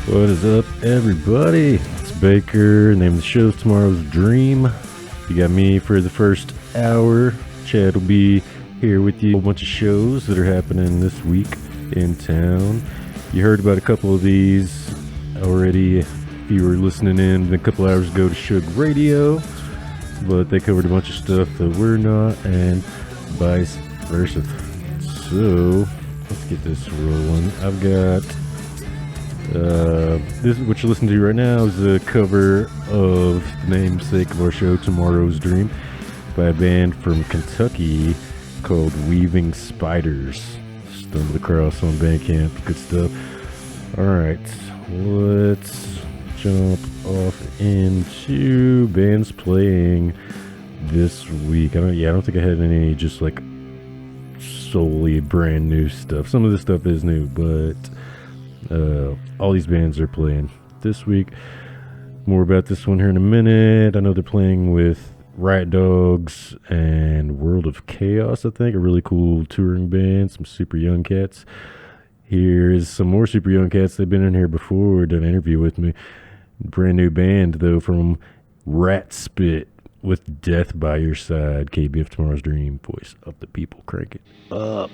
What is up, everybody? It's Baker. Name of the show is Tomorrow's Dream. You got me for the first hour. Chad will be here with you. A bunch of shows that are happening this week in town. You heard about a couple of these already if you were listening in a couple hours ago to Shug Radio, but they covered a bunch of stuff that we're not, and vice versa. So let's get this rolling. I've got this, what you're listening to right now, is a cover of the namesake of our show, Tomorrow's Dream, by a band from Kentucky called Weaving Spiders. Stumbled across on Bandcamp. Good stuff. Alright, let's jump off into bands playing this week. I don't think I had any just like solely brand new stuff. Some of this stuff is new, but all these bands are playing this week. More about this one here in a minute. I know they're playing with Riot Dogs and World of Chaos, I think. A really cool touring band. Some super young cats. Here's some more super young cats. They've been in here before, done an interview with me. Brand new band, though, from Rat Spit with Death by Your Side. KBF Tomorrow's Dream, voice of the people. Crank it up.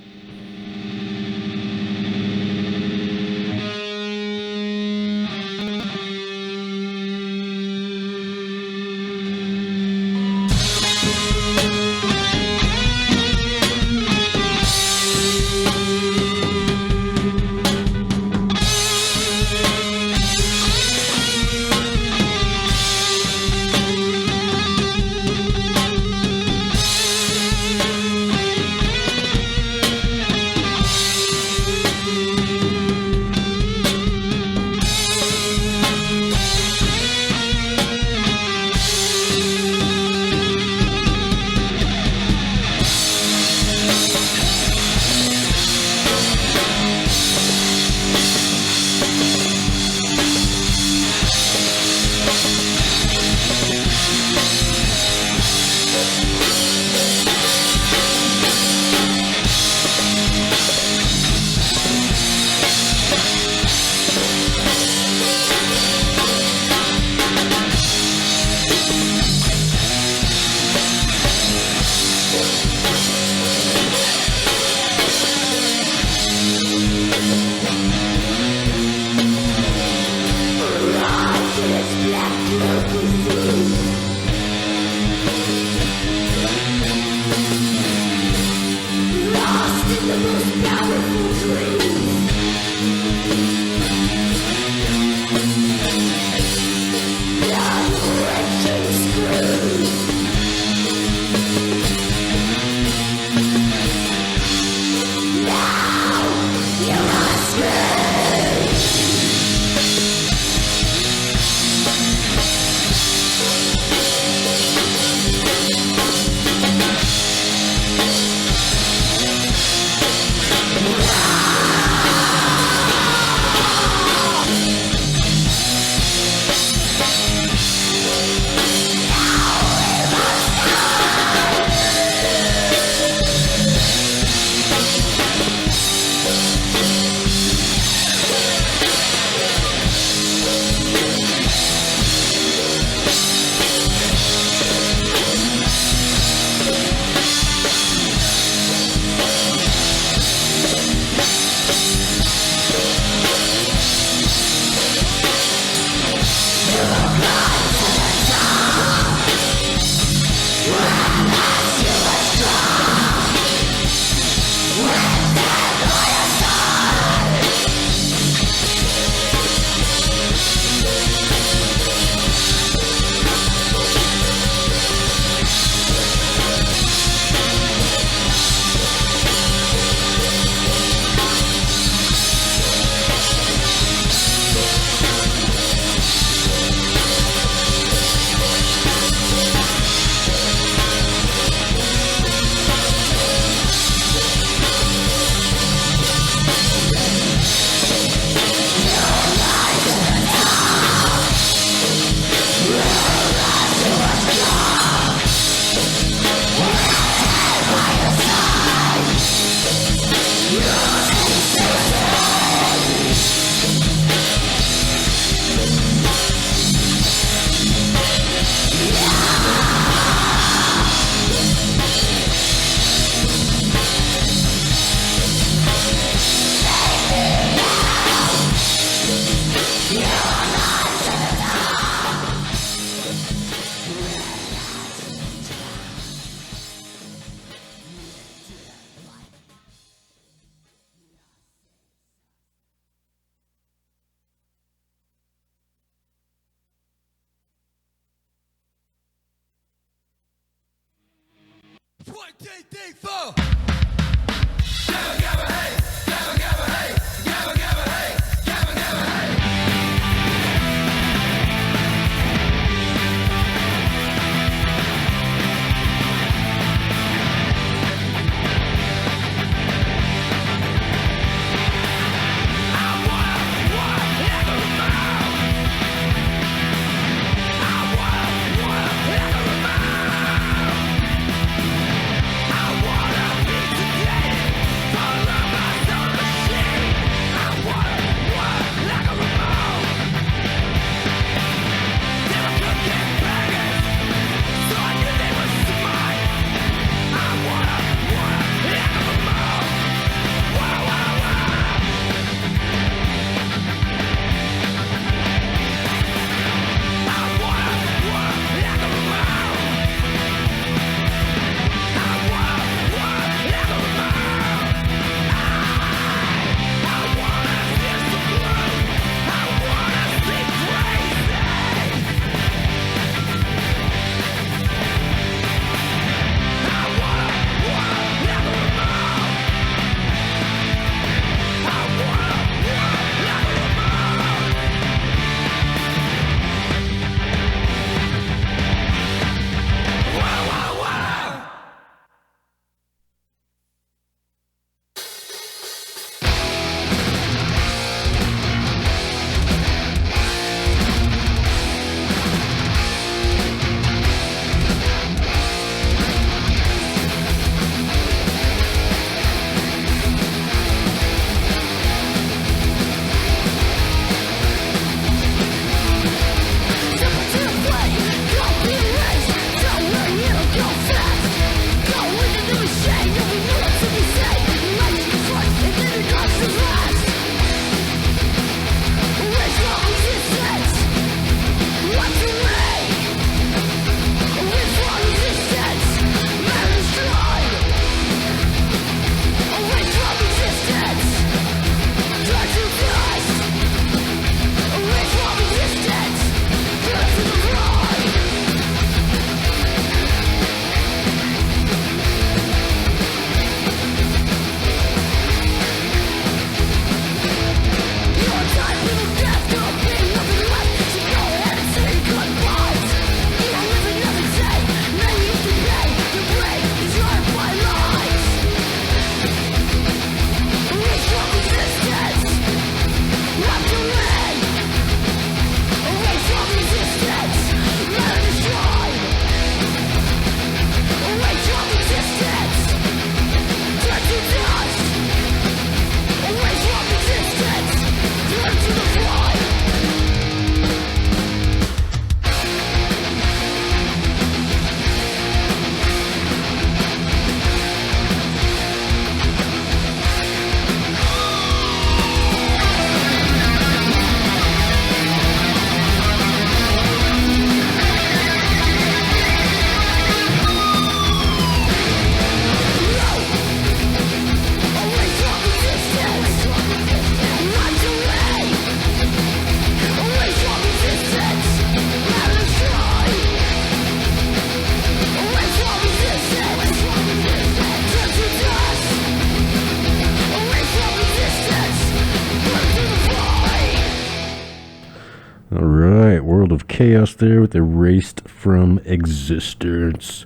World of Chaos there with Erased from Existence.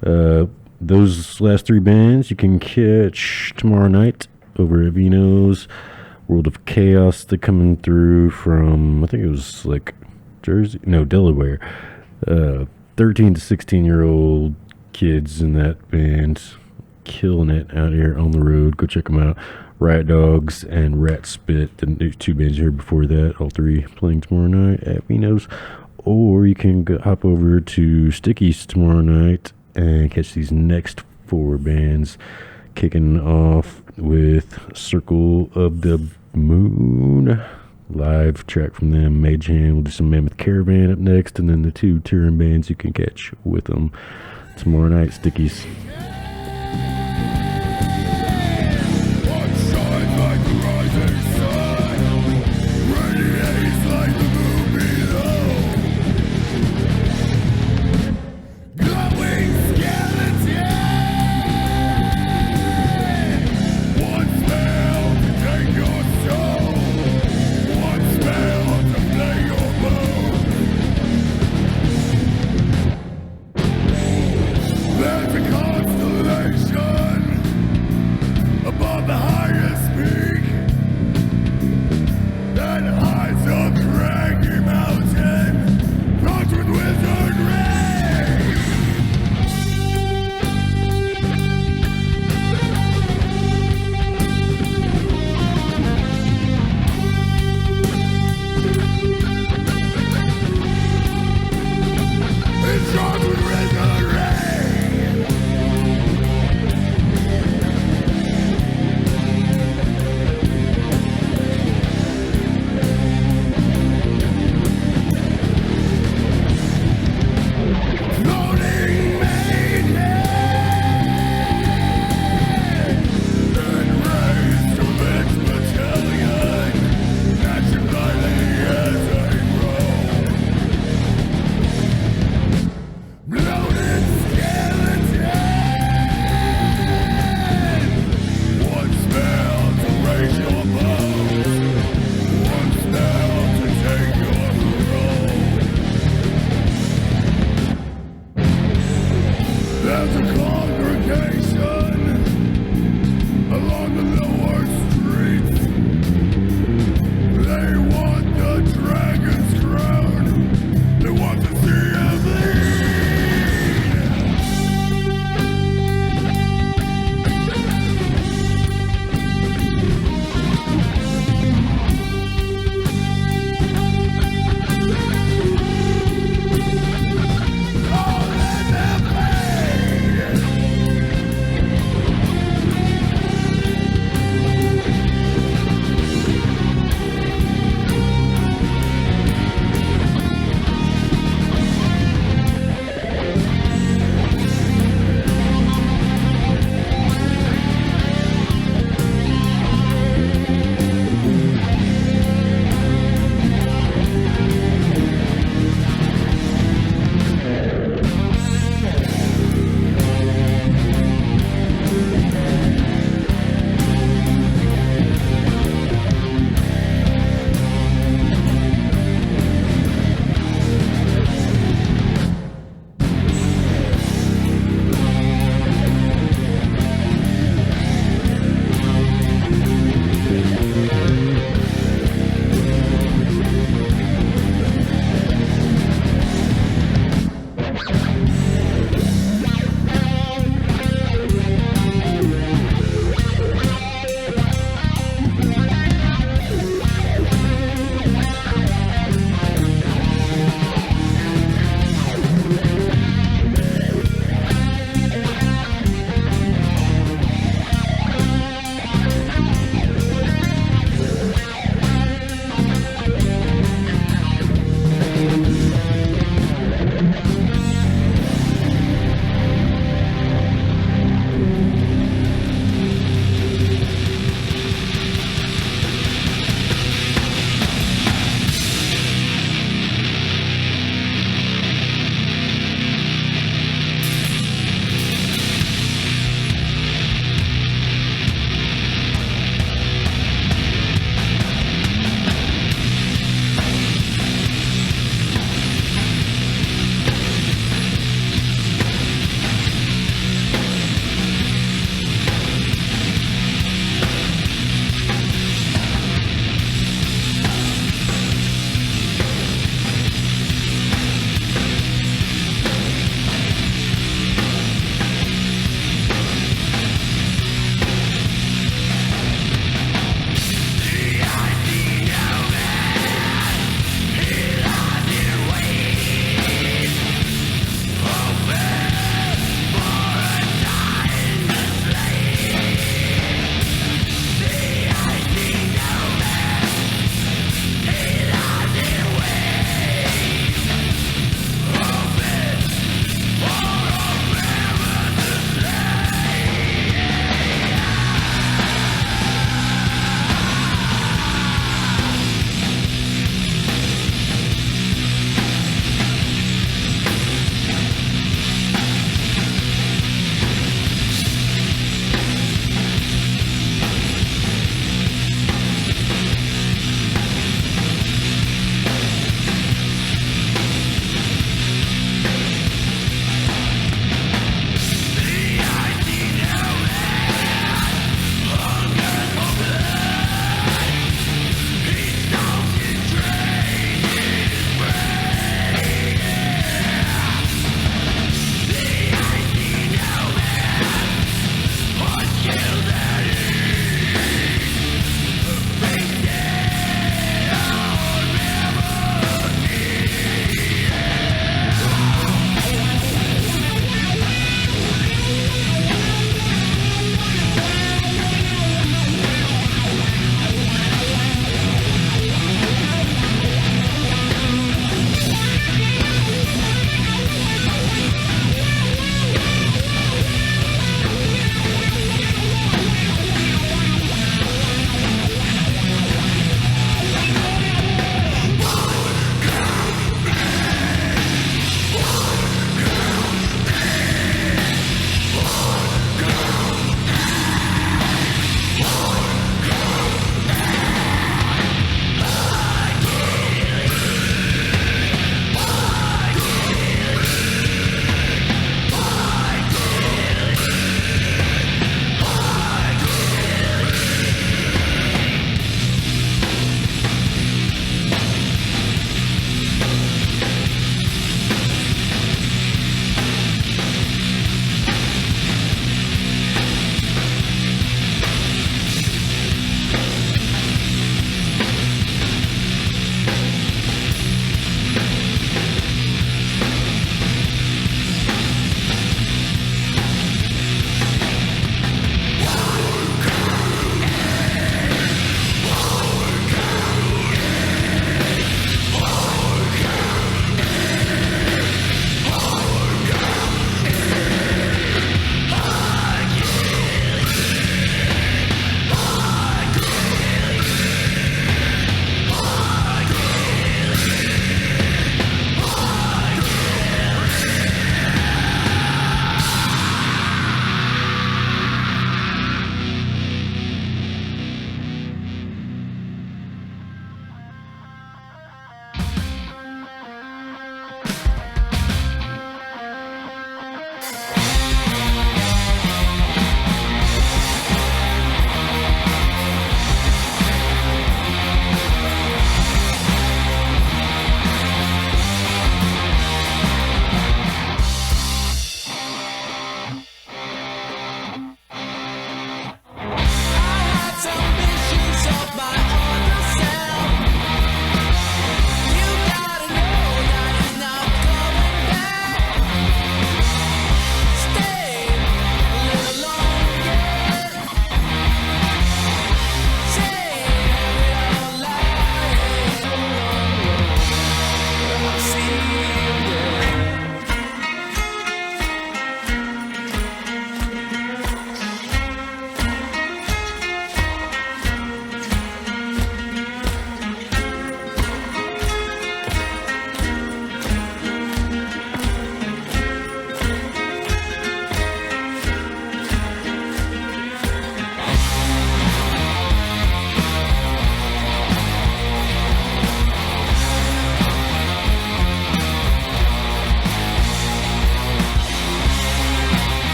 Those last three bands you can catch tomorrow night over at Vino's. World of Chaos, they're coming through from, I think it was like Delaware. 13 to 16-year-old kids in that band, killing it out here on the road. Go check them out. Riot Dogs and Rat Spit, the two bands here before that, all three playing tomorrow night at Vino's. Or you can hop over to Sticky's tomorrow night and catch these next four bands, kicking off with Circle of the Moon, live track from them. Mage Hand, we'll do some Mammoth Caravan up next, and then the two touring bands you can catch with them tomorrow night, Sticky's.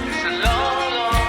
It's a long, long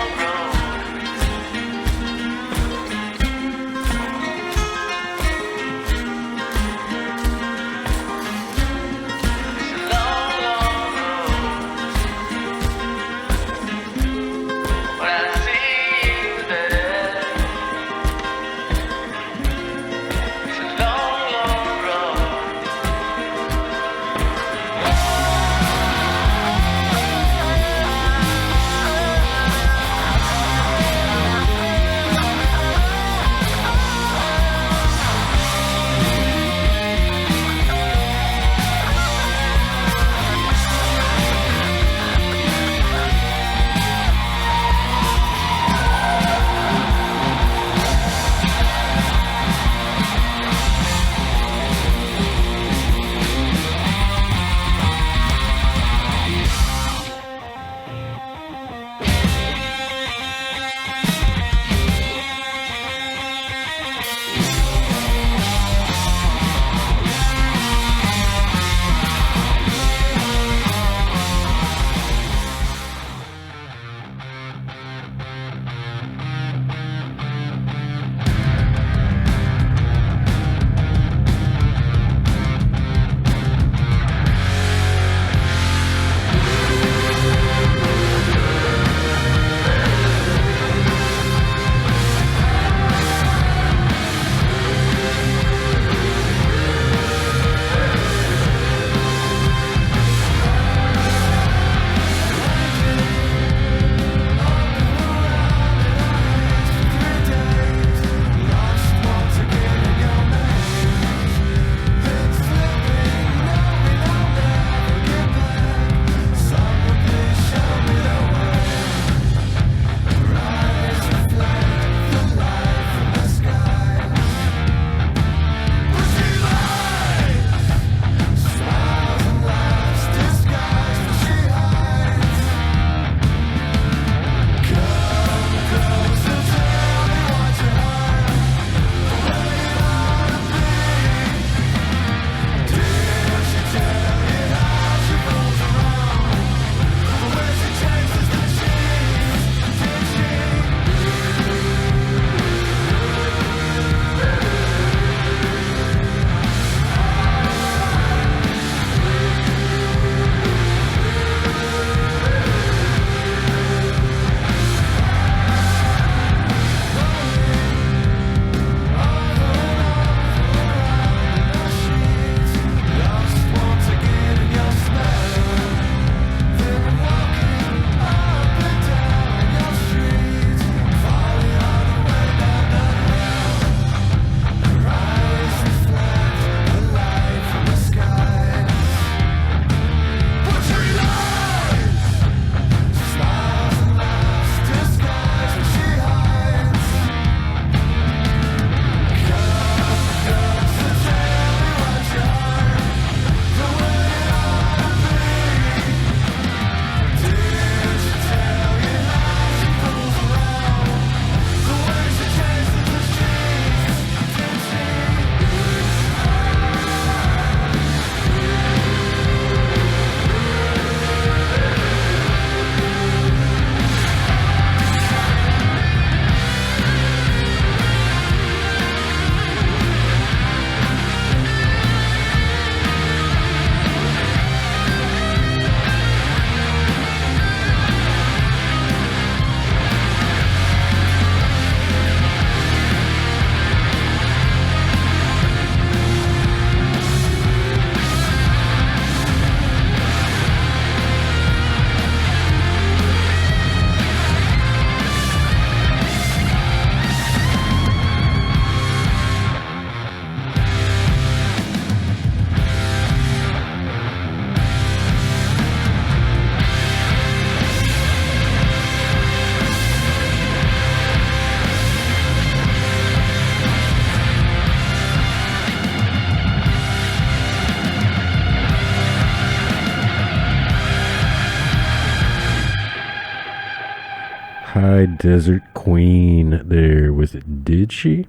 High Desert Queen there with Did She?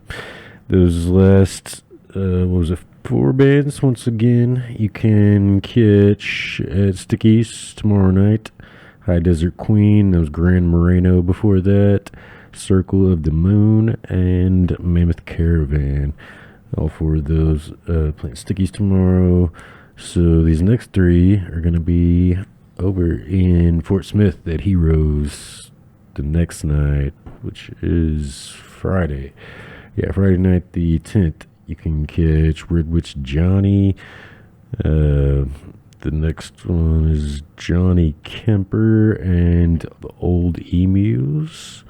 Those last, what was it, 4 bands, once again, you can catch at Stickies tomorrow night. High Desert Queen, that was Grand Moreno before that, Circle of the Moon, and Mammoth Caravan. All 4 of those playing Stickies tomorrow. So these next 3 are going to be over in Fort Smith at Heroes the next night, which is Friday. Yeah, Friday night the 10th. You can catch Red Witch Johnny. The next one is Johnny Kemper and the Old Emus,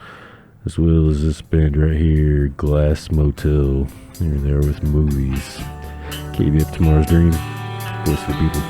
as well as this band right here, Glass Motel. Here they are with Movies. KBF Tomorrow's Dream. Voice for the people.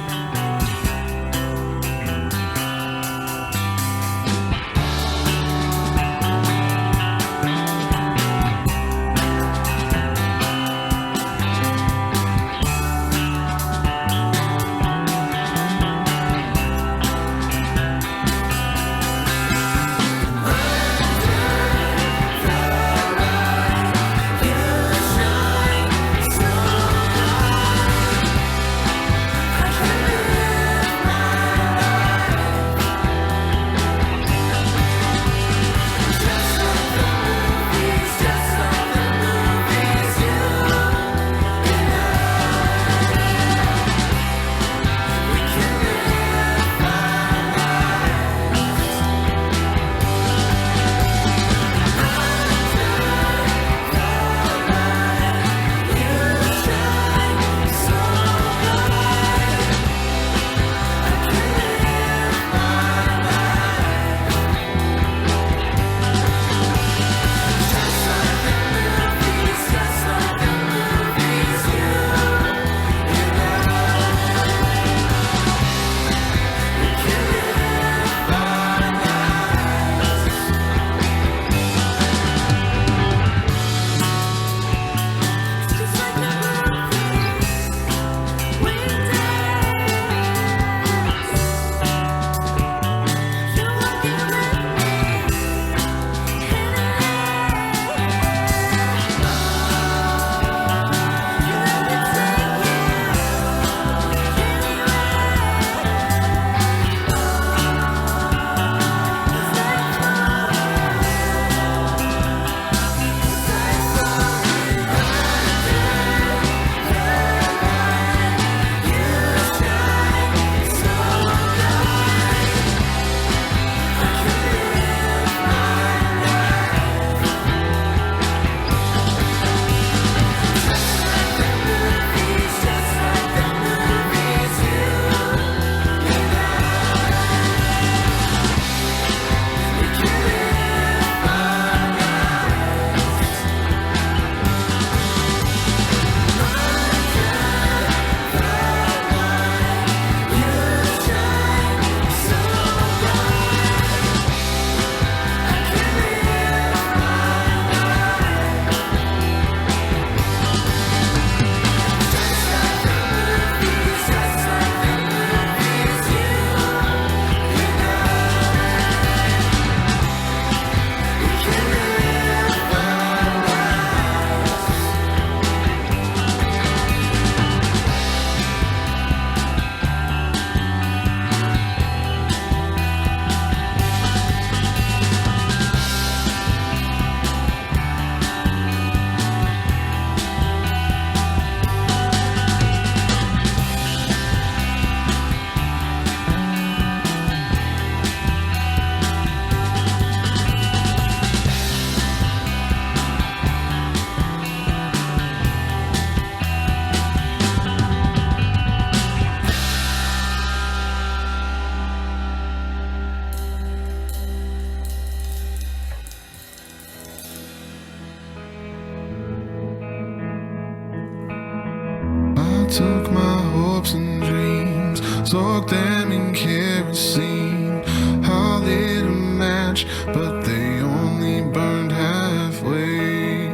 took my hopes and dreams, soaked them in kerosene. I lit a match, but they only burned halfway.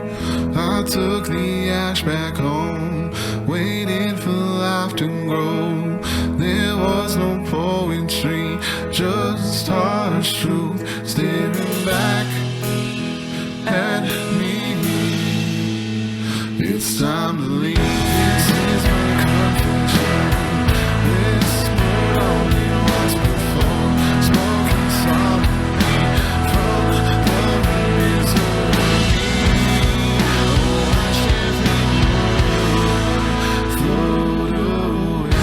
I took the ash back home, waited for life to grow. There was no poetry, just harsh truth, staring back it's time to leave. This is my confession. Whispered only once before. Smoking softly from the misery. Watch every word float away.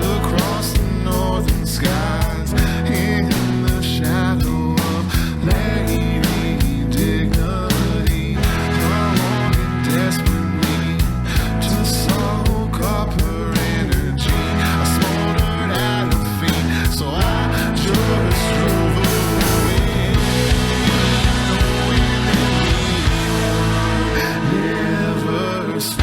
Across the northern skies, in the shadow of lady dignity, I wanted desperately to soul copper energy. I smoldered at her feet, so I just drove away, knowing that we never speak.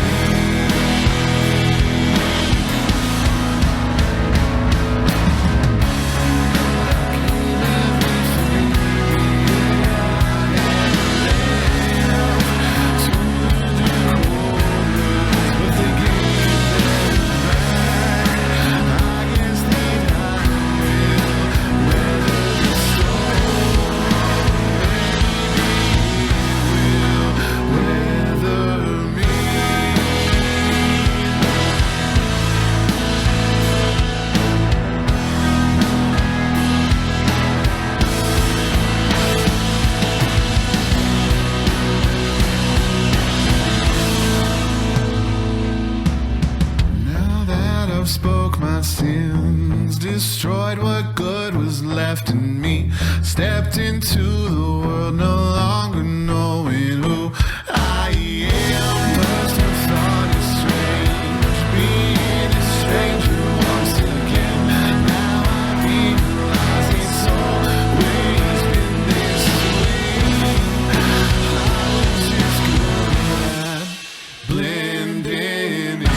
Now that I've spoke my sins, destroyed what good was left in me, stepped into the world no longer knowing who I am. First I thought it's strange being a stranger once again. Now I realize it's always been this way. I was just good at blending in.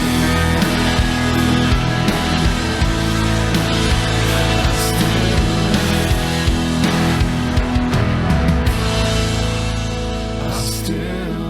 I still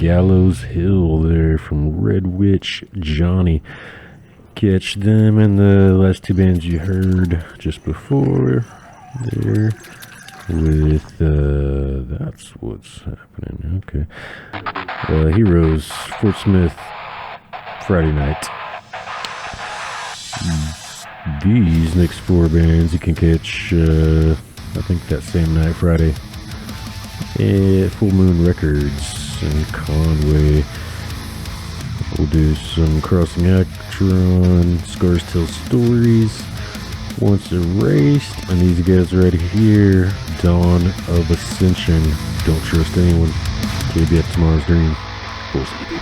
Gallows Hill there from Red Witch Johnny. Catch them and the last two bands you heard just before there with that's what's happening. Okay. Heroes, Fort Smith, Friday night. These next four bands you can catch I think that same night, Friday, at Full Moon Records in Conway. We'll do some Crossing Actron, Scars Tell Stories, Once Erased, and these guys right here, Dawn of Ascension, Don't Trust Anyone, KBF Tomorrow's Dream. We'll see you.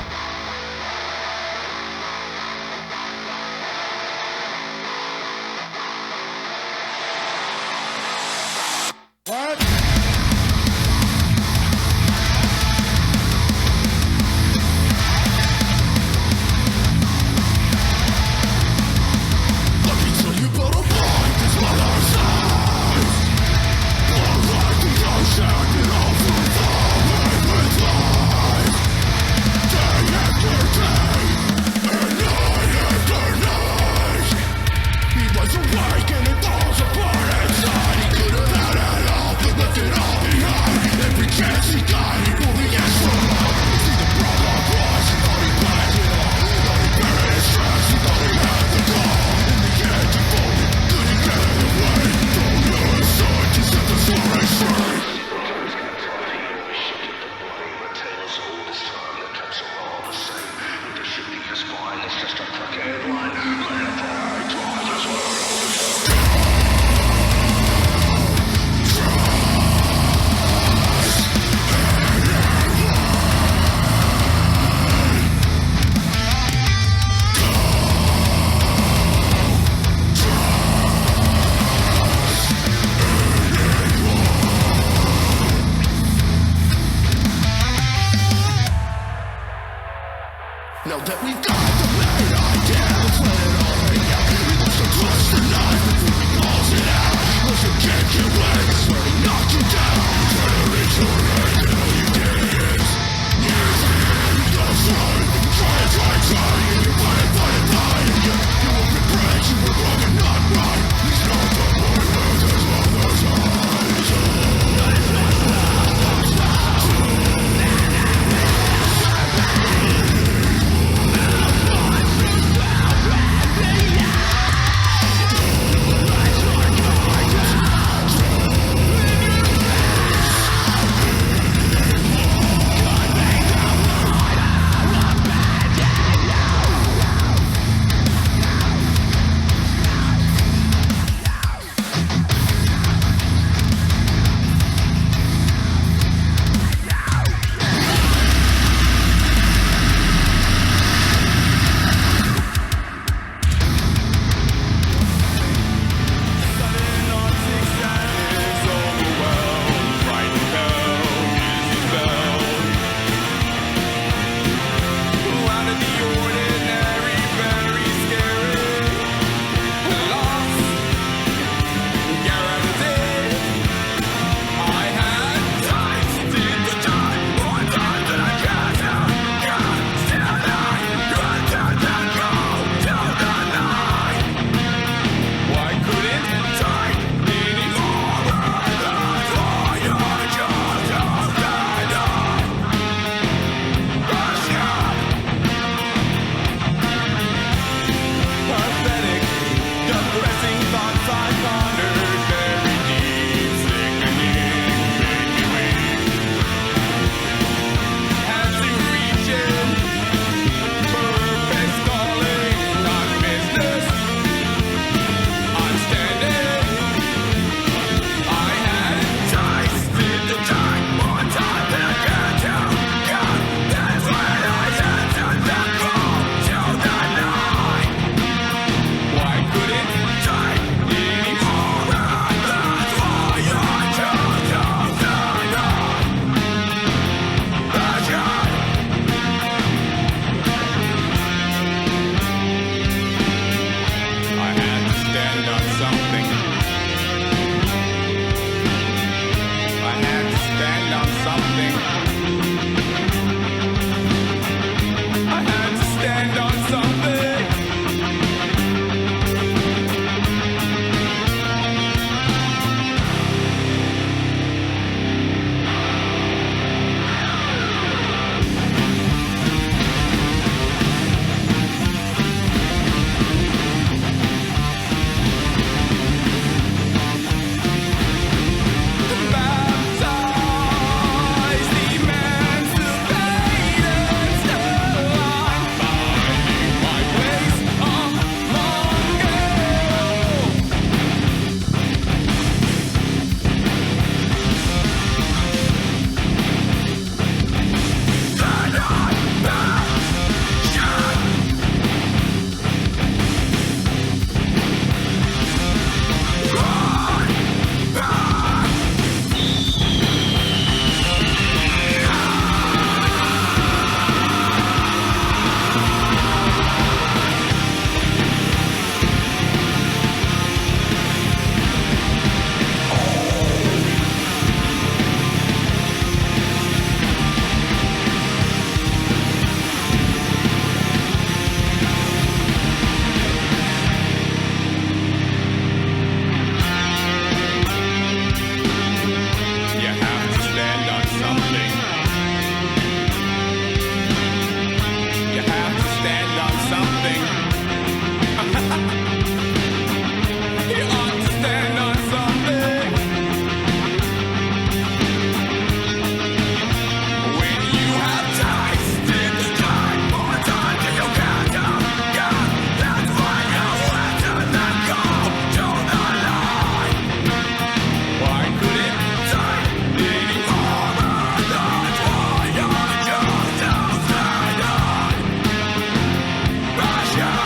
something. You ought to stand on something. When you have tasted the time, more time till you can't come. Yeah, that's why you have to let go to the line. Why could it take any harder? That's why you're just outside. Russia.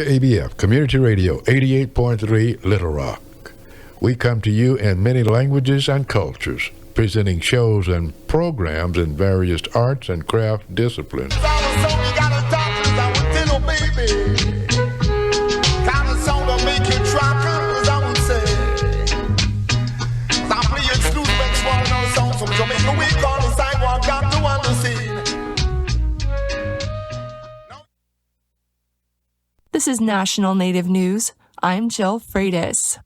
WABF Community Radio 88.3 Little Rock. We come to you in many languages and cultures, presenting shows and programs in various arts and craft disciplines. This is National Native News. I'm Jill Freitas.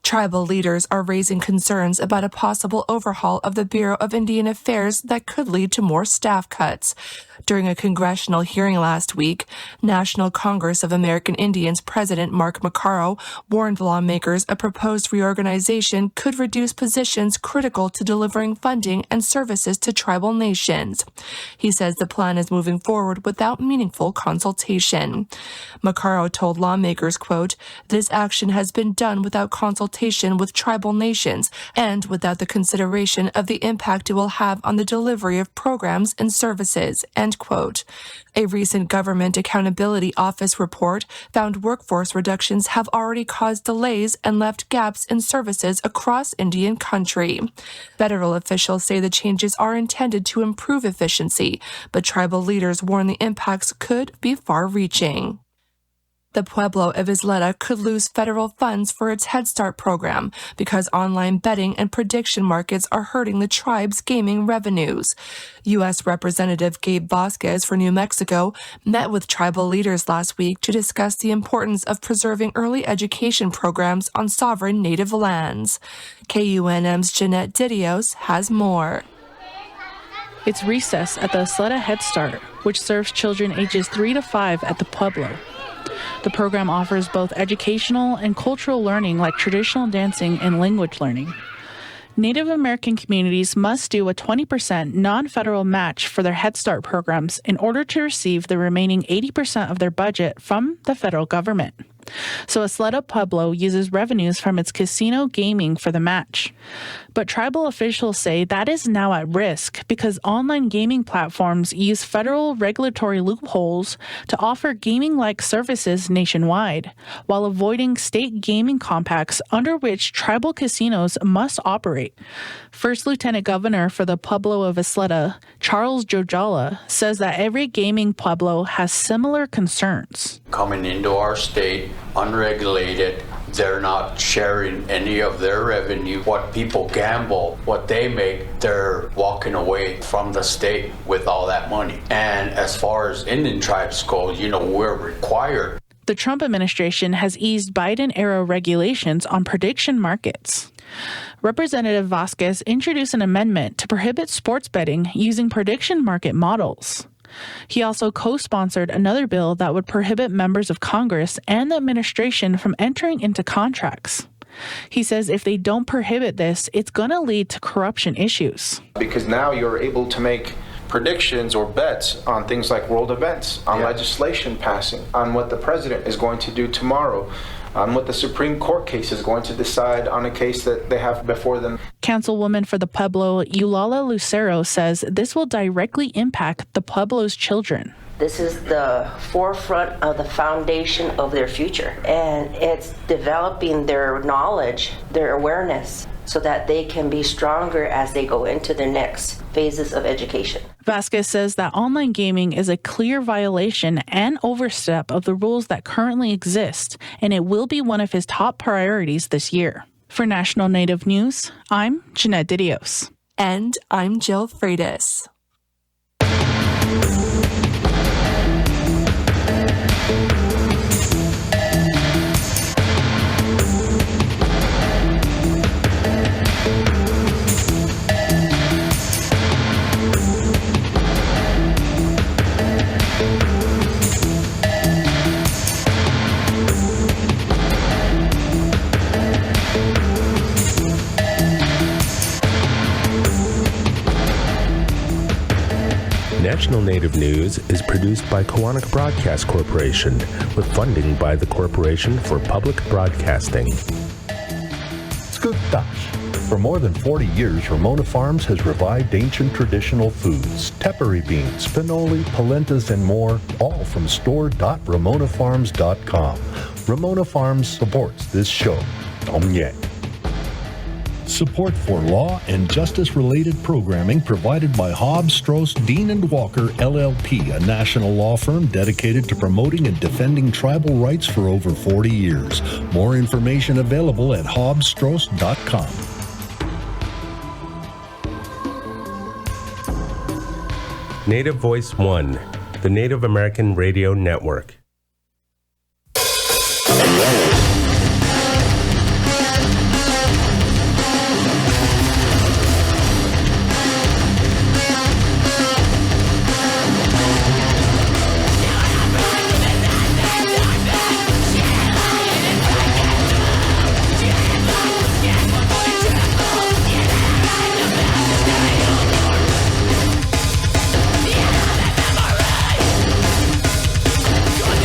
Tribal leaders are raising concerns about a possible overhaul of the Bureau of Indian Affairs that could lead to more staff cuts. During a congressional hearing last week, National Congress of American Indians President Mark Macaro warned lawmakers a proposed reorganization could reduce positions critical to delivering funding and services to tribal nations. He says the plan is moving forward without meaningful consultation. Macaro told lawmakers, quote, "This action has been done without consultation with tribal nations and without the consideration of the impact it will have on the delivery of programs and services," end quote. A recent Government Accountability Office report found workforce reductions have already caused delays and left gaps in services across Indian country. Federal officials say the changes are intended to improve efficiency, but tribal leaders warn the impacts could be far-reaching. The Pueblo of Isleta could lose federal funds for its Head Start program because online betting and prediction markets are hurting the tribe's gaming revenues. U.S. Representative Gabe Vasquez for New Mexico met with tribal leaders last week to discuss the importance of preserving early education programs on sovereign native lands. KUNM's Jeanette Didios has more. It's recess at the Isleta Head Start, which serves children ages 3 to 5 at the Pueblo. The program offers both educational and cultural learning like traditional dancing and language learning. Native American communities must do a 20% non-federal match for their Head Start programs in order to receive the remaining 80% of their budget from the federal government. So Isleta Pueblo uses revenues from its casino gaming for the match. But tribal officials say that is now at risk because online gaming platforms use federal regulatory loopholes to offer gaming-like services nationwide, while avoiding state gaming compacts under which tribal casinos must operate. First Lieutenant Governor for the Pueblo of Isleta, Charles Jojala, says that every gaming pueblo has similar concerns. Coming into our state, unregulated, they're not sharing any of their revenue. What people gamble, what they make, they're walking away from the state with all that money. And as far as Indian tribes go, we're required. The Trump administration has eased Biden-era regulations on prediction markets. Representative Vasquez introduced an amendment to prohibit sports betting using prediction market models. He also co-sponsored another bill that would prohibit members of Congress and the administration from entering into contracts. He says if they don't prohibit this, it's going to lead to corruption issues. Because now you're able to make predictions or bets on things like world events, on legislation passing, on what the president is going to do tomorrow, on what the Supreme Court case is going to decide on a case that they have before them. Councilwoman for the Pueblo, Eulala Lucero, says this will directly impact the Pueblo's children. This is the forefront of the foundation of their future, and it's developing their knowledge, their awareness, so that they can be stronger as they go into their next phases of education. Vasquez says that online gaming is a clear violation and overstep of the rules that currently exist, and it will be one of his top priorities this year. For National Native News, I'm Jeanette Didios. And I'm Jill Freitas. National Native News is produced by Kawanak Broadcast Corporation with funding by the Corporation for Public Broadcasting. Scoop Dash. For more than 40 years, Ramona Farms has revived ancient traditional foods, tepary beans, pinoli, polentas, and more, all from store.ramonafarms.com. Ramona Farms supports this show. Tom Yang. Support for law and justice-related programming provided by Hobbs, Strauss, Dean & Walker, LLP, a national law firm dedicated to promoting and defending tribal rights for over 40 years. More information available at hobbsstrauss.com. Native Voice One, the Native American Radio Network. God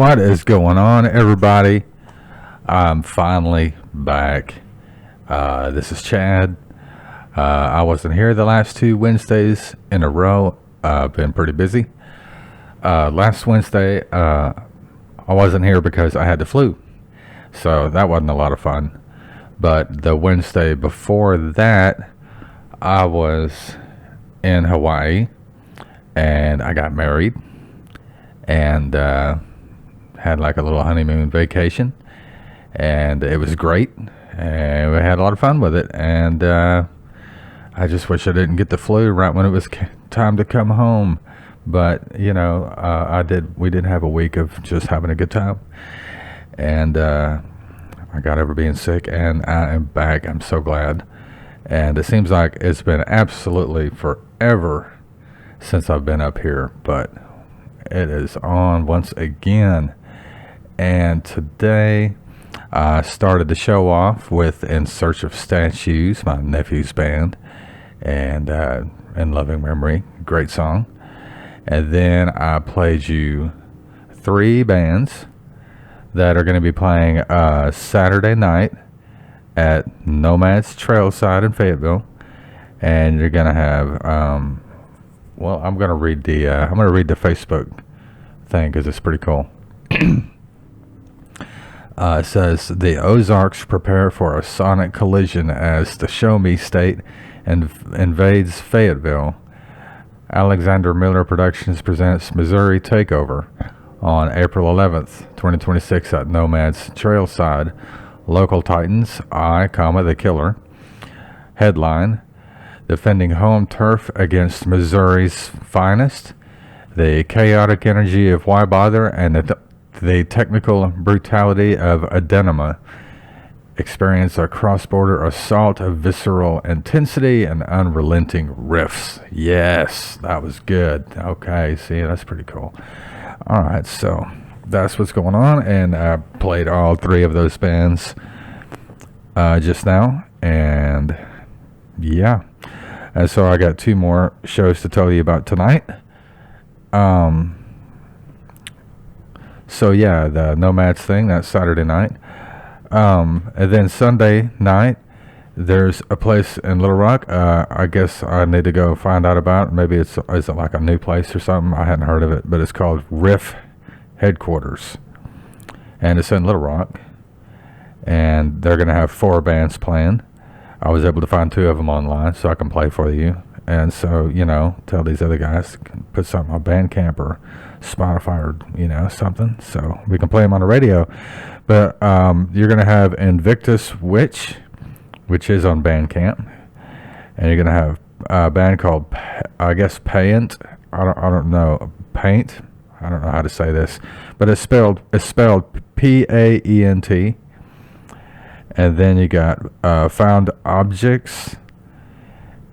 What is going on, everybody? I'm finally back. This is Chad. I wasn't here the last 2 Wednesdays in a row. I've been pretty busy. Last Wednesday, I wasn't here because I had the flu. So that wasn't a lot of fun. But the Wednesday before that, I was in Hawaii and I got married and had like a little honeymoon vacation, and it was great and we had a lot of fun with it. And I just wish I didn't get the flu right when it was time to come home. But you know, we did have a week of just having a good time, and I got over being sick, and I am back. I'm so glad. And it seems like it's been absolutely forever since I've been up here, but it is on once again. And today I started the show off with In Search of Statues, my nephew's band, and In Loving Memory, great song. And then I played you 3 bands that are going to be playing Saturday night at Nomad's Trailside in Fayetteville. And you're going to have, well, I'm going to read the Facebook thing because it's pretty cool. It says, the Ozarks prepare for a sonic collision as the Show Me State invades Fayetteville. Alexander Miller Productions presents Missouri Takeover on April 11th, 2026 at Nomad's Trailside. Local Titans, The Killer. Headline, defending home turf against Missouri's finest. The chaotic energy of Why Bother and the technical brutality of Adenoma. Experience a cross-border assault of visceral intensity and unrelenting riffs. Yes, that was good. Okay, see, that's pretty cool. All right, so that's what's going on, and I played all 3 of those bands just now, and yeah. And so I got 2 more shows to tell you about tonight. So yeah, the Nomads thing, that's Saturday night. And then Sunday night, there's a place in Little Rock. I guess I need to go find out about it. Maybe is it like a new place or something? I hadn't heard of it, but it's called Riff Headquarters, and it's in Little Rock. And they're gonna have 4 bands playing. I was able to find 2 of them online, so I can play for you. And so, you know, tell these other guys to put something on Bandcamp or Spotify or, you know, something, so we can play them on the radio. But you're going to have Invictus Witch, which is on Bandcamp. And you're going to have a band called, I guess, Paint. I don't know. Paint. I don't know how to say this. But it's spelled Paent. And then you got Found Objects.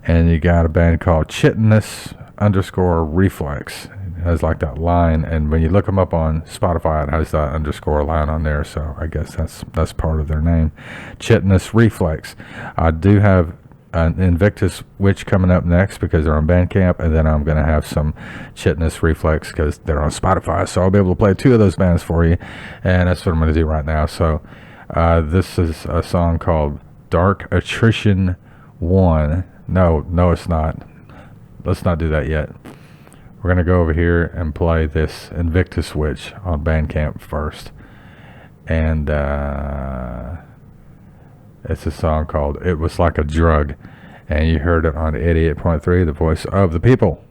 And you got a band called Chitinous_Reflex. It has like that line, and when you look them up on Spotify, it has that underscore line on there. So I guess that's part of their name, Chitinous Reflex. I do have an Invictus Witch coming up next because they're on Bandcamp, and then I'm going to have some Chitinous Reflex because they're on Spotify. So I'll be able to play 2 of those bands for you, and that's what I'm going to do right now. So this is a song called Dark Attrition 1. No, it's not. Let's not do that yet. We're going to go over here and play this Invictus Witch on Bandcamp first. And it's a song called It Was Like a Drug. And you heard it on 88.3, the voice of the people.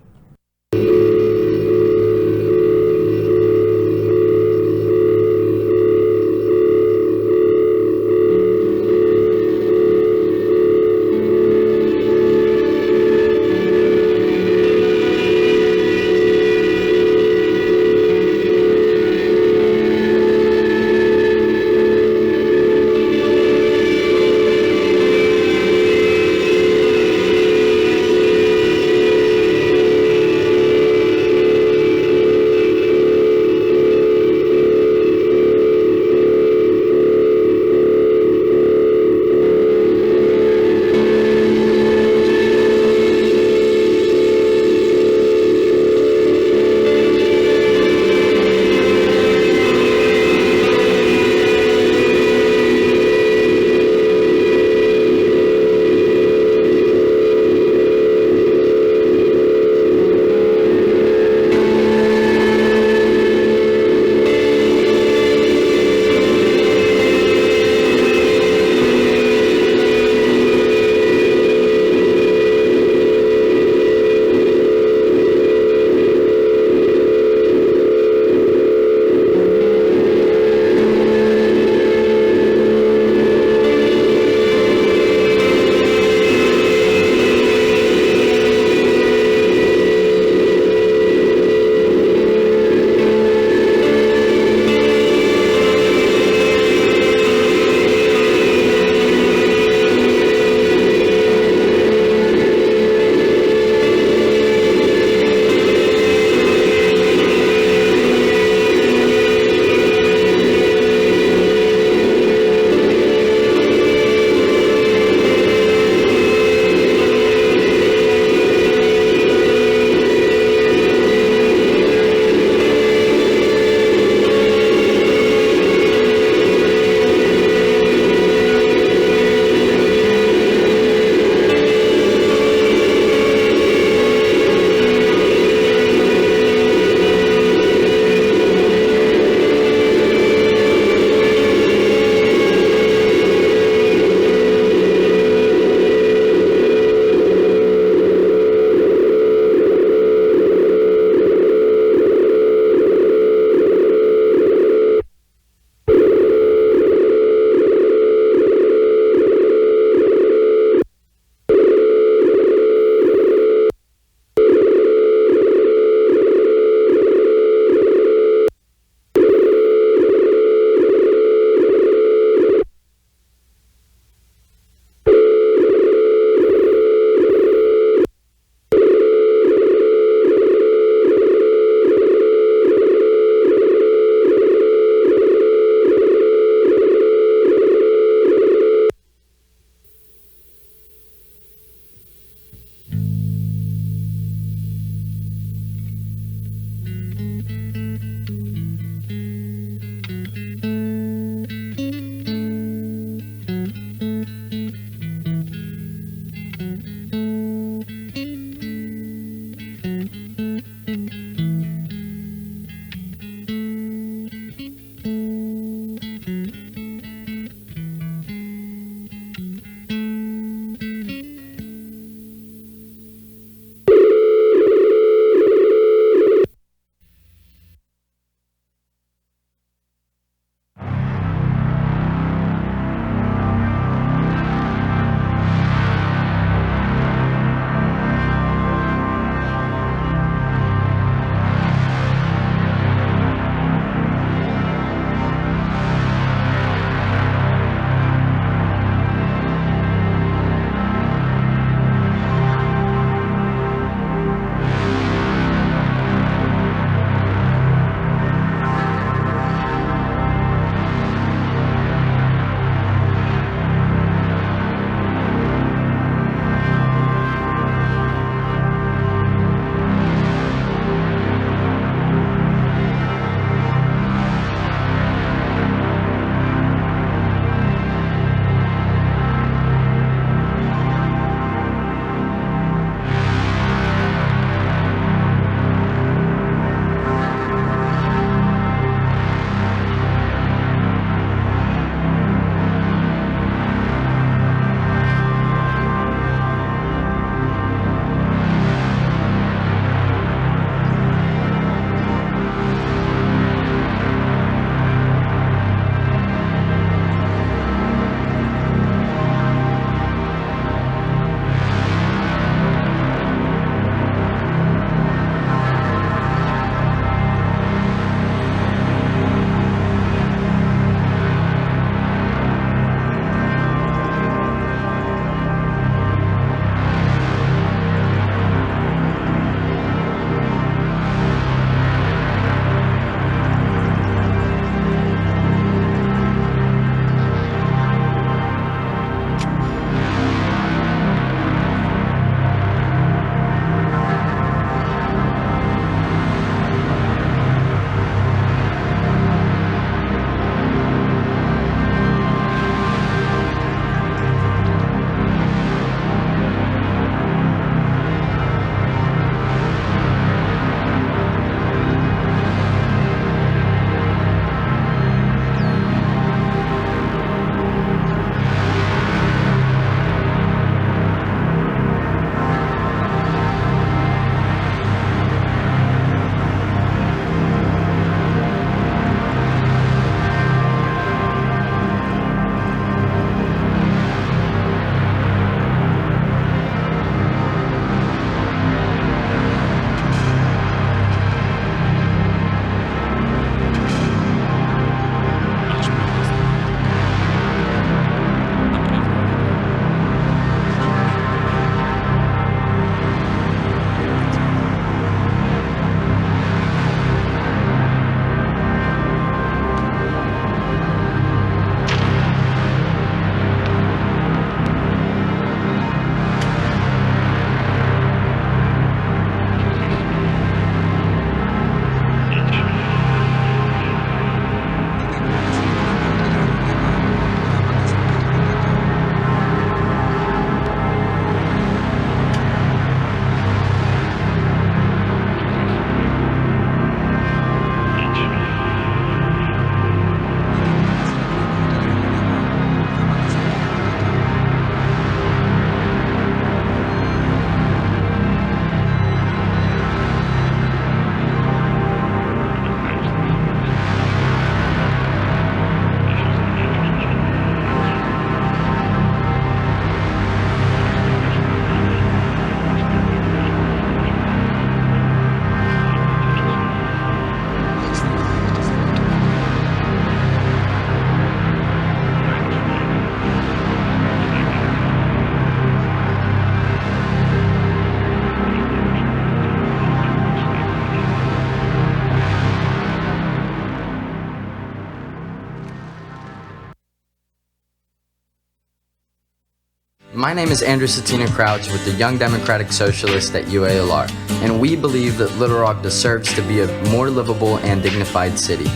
My name is Andrew Satina Crouch with the Young Democratic Socialists at UALR, and we believe that Little Rock deserves to be a more livable and dignified city.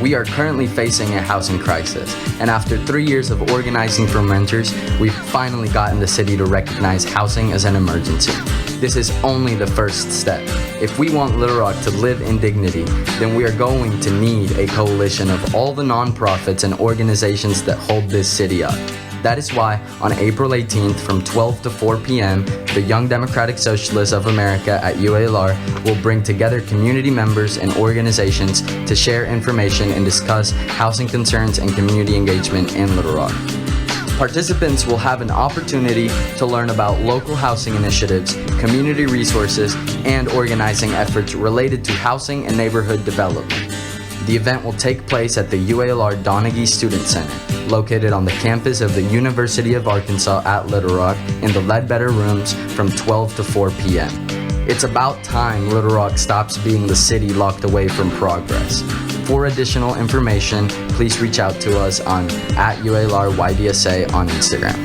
We are currently facing a housing crisis, and after 3 years of organizing from renters, we've finally gotten the city to recognize housing as an emergency. This is only the first step. If we want Little Rock to live in dignity, then we are going to need a coalition of all the nonprofits and organizations that hold this city up. That is why, on April 18th from 12 to 4 p.m., the Young Democratic Socialists of America at UALR will bring together community members and organizations to share information and discuss housing concerns and community engagement in Little Rock. Participants will have an opportunity to learn about local housing initiatives, community resources, and organizing efforts related to housing and neighborhood development. The event will take place at the UALR Donaghy Student Center, located on the campus of the University of Arkansas at Little Rock in the Ledbetter Rooms from 12 to 4 p.m. It's about time Little Rock stops being the city locked away from progress. For additional information, please reach out to us on @UALRYDSA on Instagram.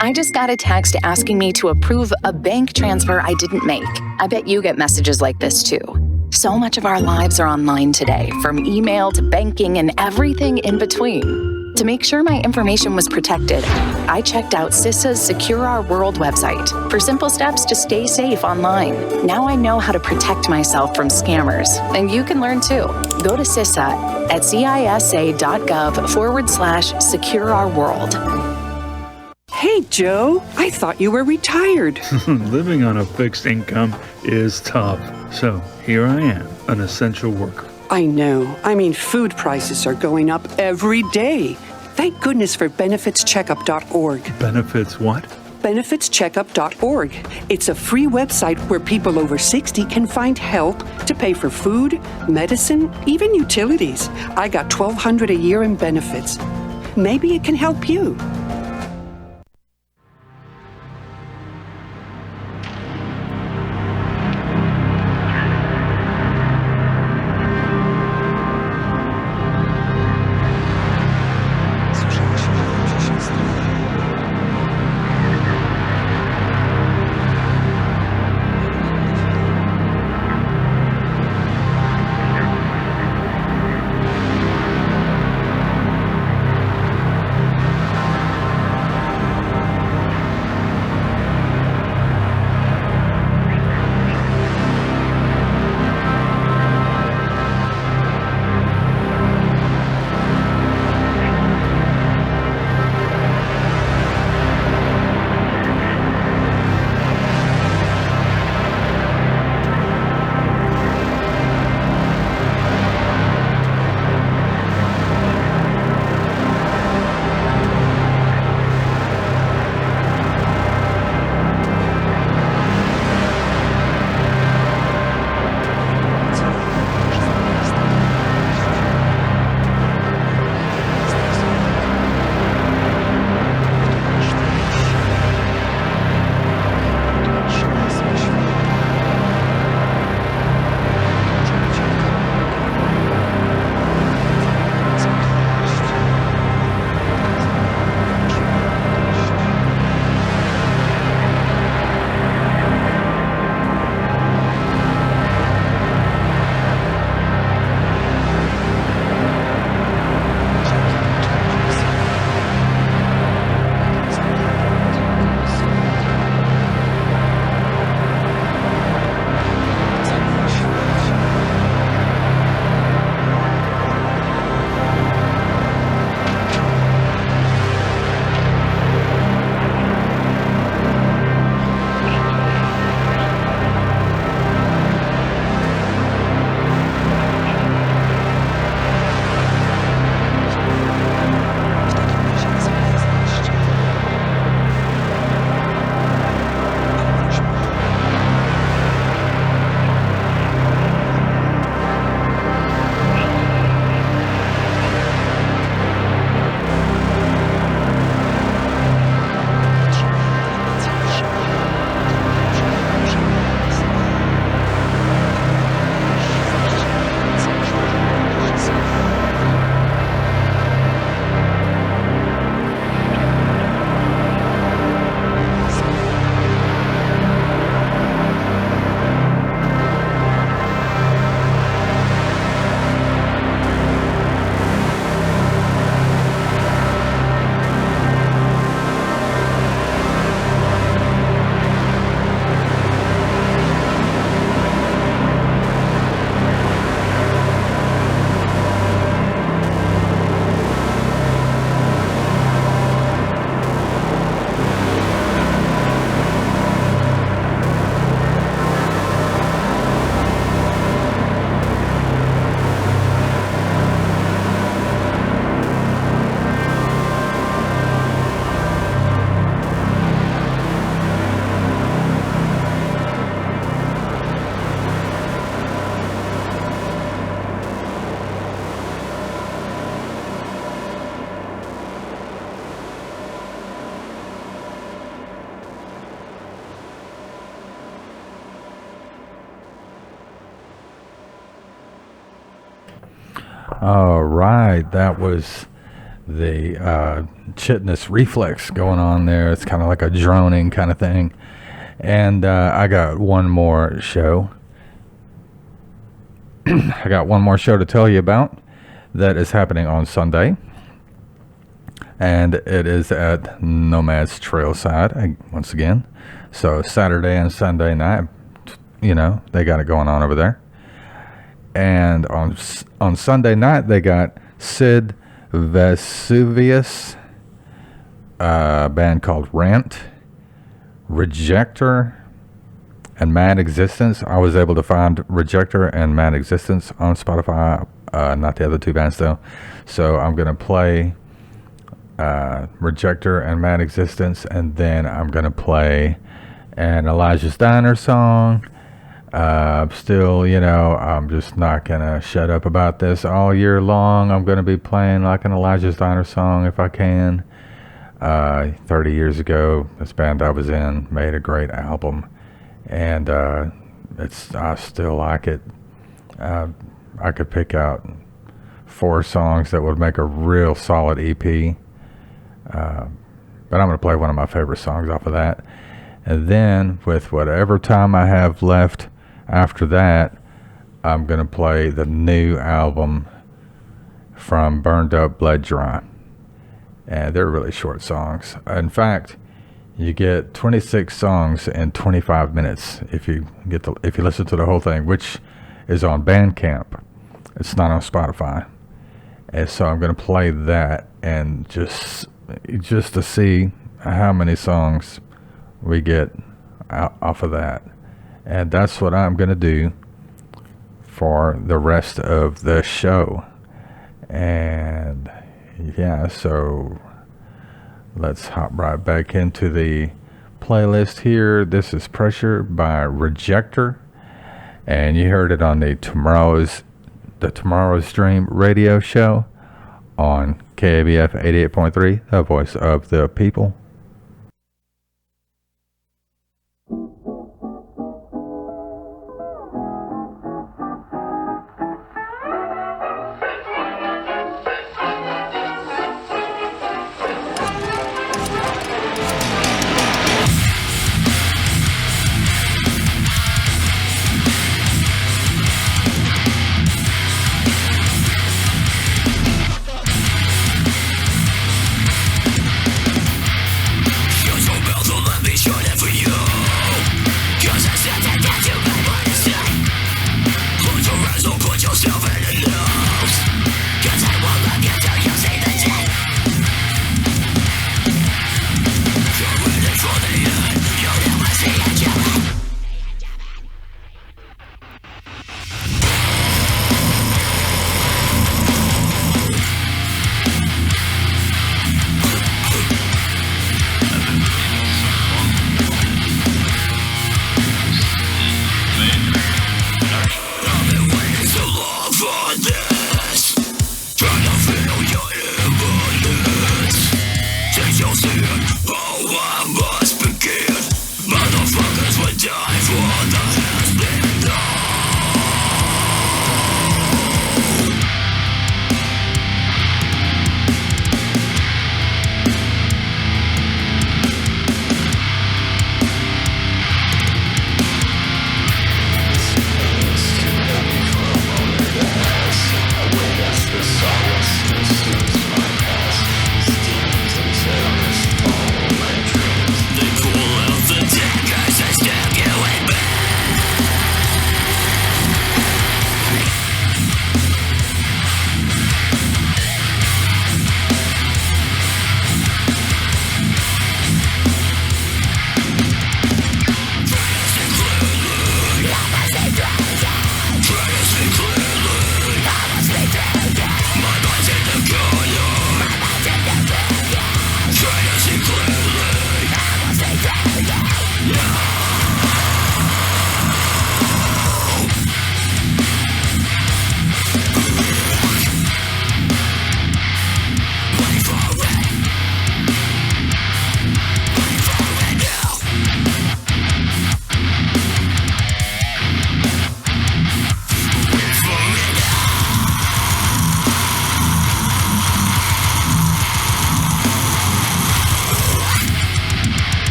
I just got a text asking me to approve a bank transfer I didn't make. I bet you get messages like this too. So much of our lives are online today, from email to banking and everything in between. To make sure my information was protected, I checked out CISA's Secure Our World website for simple steps to stay safe online. Now I know how to protect myself from scammers, and you can learn too. Go to CISA at cisa.gov/secure-our-world. Hey, Joe, I thought you were retired. Living on a fixed income is tough. So here I am, an essential worker. I know. I mean, food prices are going up every day. Thank goodness for benefitscheckup.org. Benefits what? Benefitscheckup.org. It's a free website where people over 60 can find help to pay for food, medicine, even utilities. I got $1,200 a year in benefits. Maybe it can help you. All right, that was the chitinous reflex going on there. It's kind of like a droning kind of thing. And I got one more show. I got one more show to tell you about that is happening on Sunday. And it is at Nomad's Trailside once again. So Saturday and Sunday night, you know, they got it going on over there. And on Sunday night, they got Sid Vesuvius, a band called Rant, Rejector, and Mad Existence. I was able to find Rejector and Mad Existence on Spotify, not the other two bands though. So I'm going to play Rejector and Mad Existence, and then I'm going to play an Elijah's Diner song. Still, you know, I'm just not going to shut up about this all year long. I'm going to be playing like an Elijah's Diner song if I can. 30 years ago, this band I was in made a great album, and I still like it. I could pick out 4 songs that would make a real solid EP, but I'm going to play one of my favorite songs off of that. And then, with whatever time I have left after that, I'm going to play the new album from Burned Up, Bled Dry. And they're really short songs. In fact, you get 26 songs in 25 minutes if you listen to the whole thing, which is on Bandcamp. It's not on Spotify. And so I'm going to play that, and just to see how many songs we get off of that. And that's what I'm going to do for the rest of the show. And yeah, so let's hop right back into the playlist here. This is Pressure by Rejector, and you heard it on the Tomorrow's Dream radio show on KABF 88.3, the voice of the people.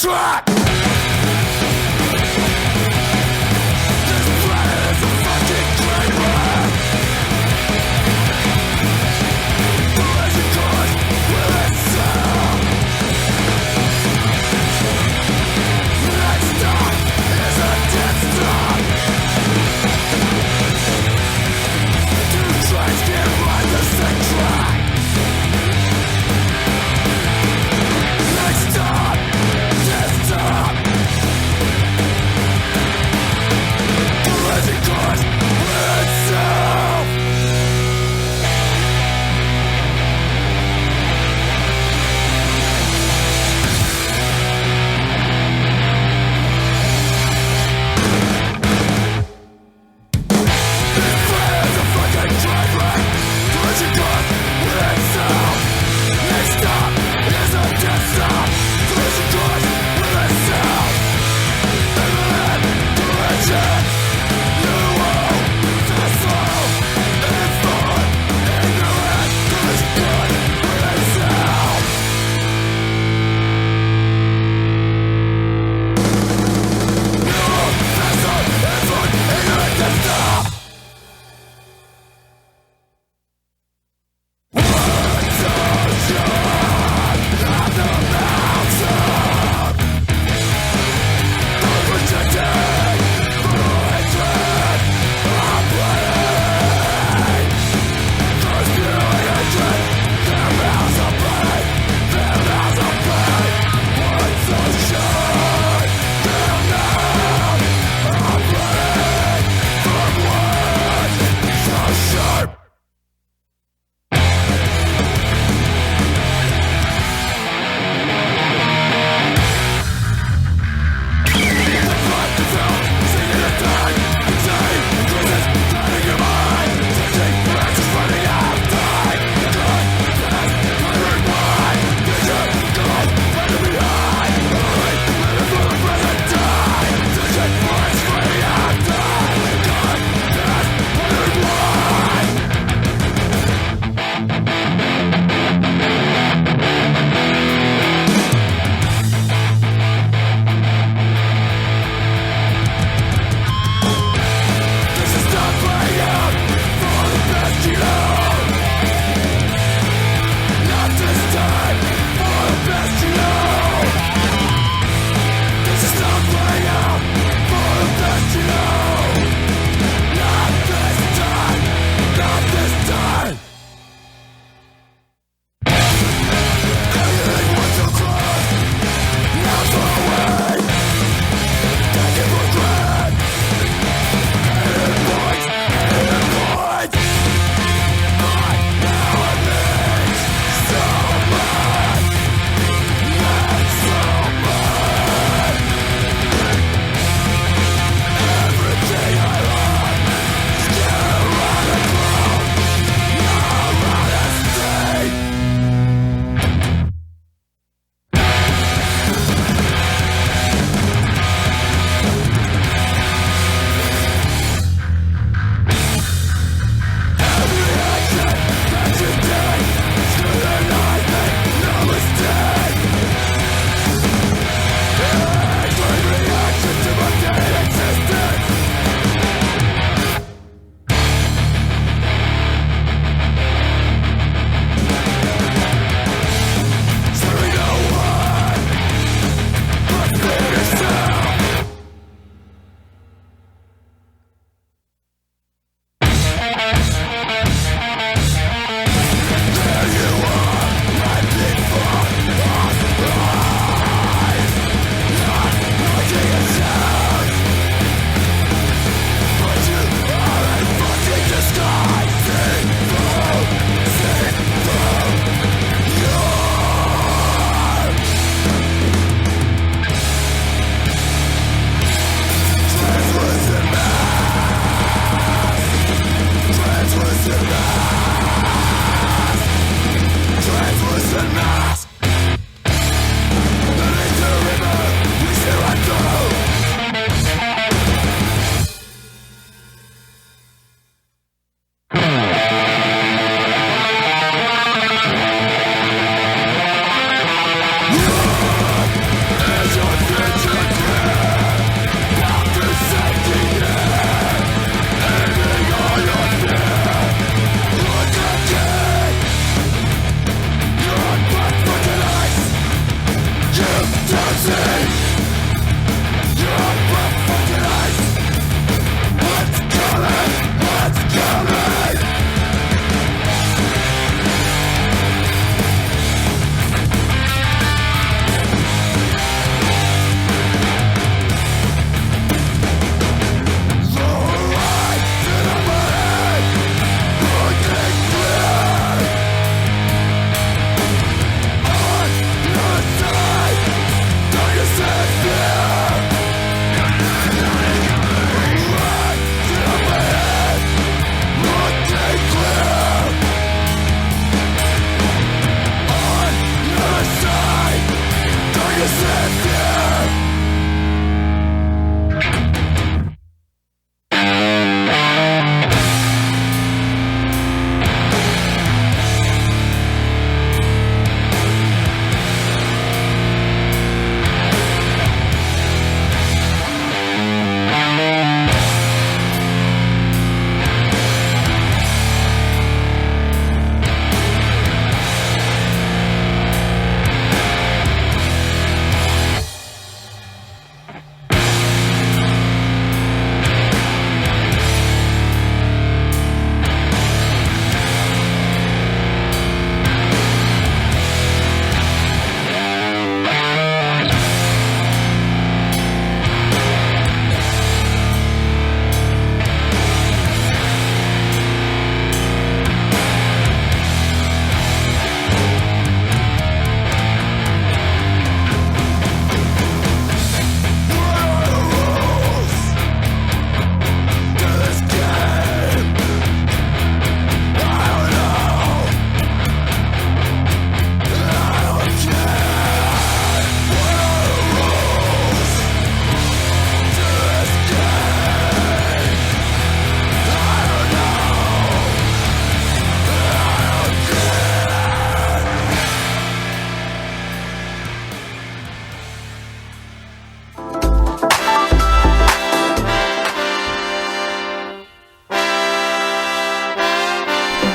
trap. This planet is a fucking train wreck. Collision course will itself. Next stop is a dead stop. Two trains can't ride the same track. Next stop, this time.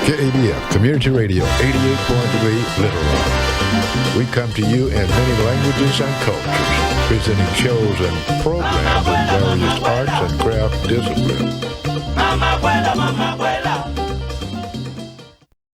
KADF Community Radio 88.3 Little Rock. We come to you in many languages and cultures, presenting shows and programs in various arts and craft disciplines.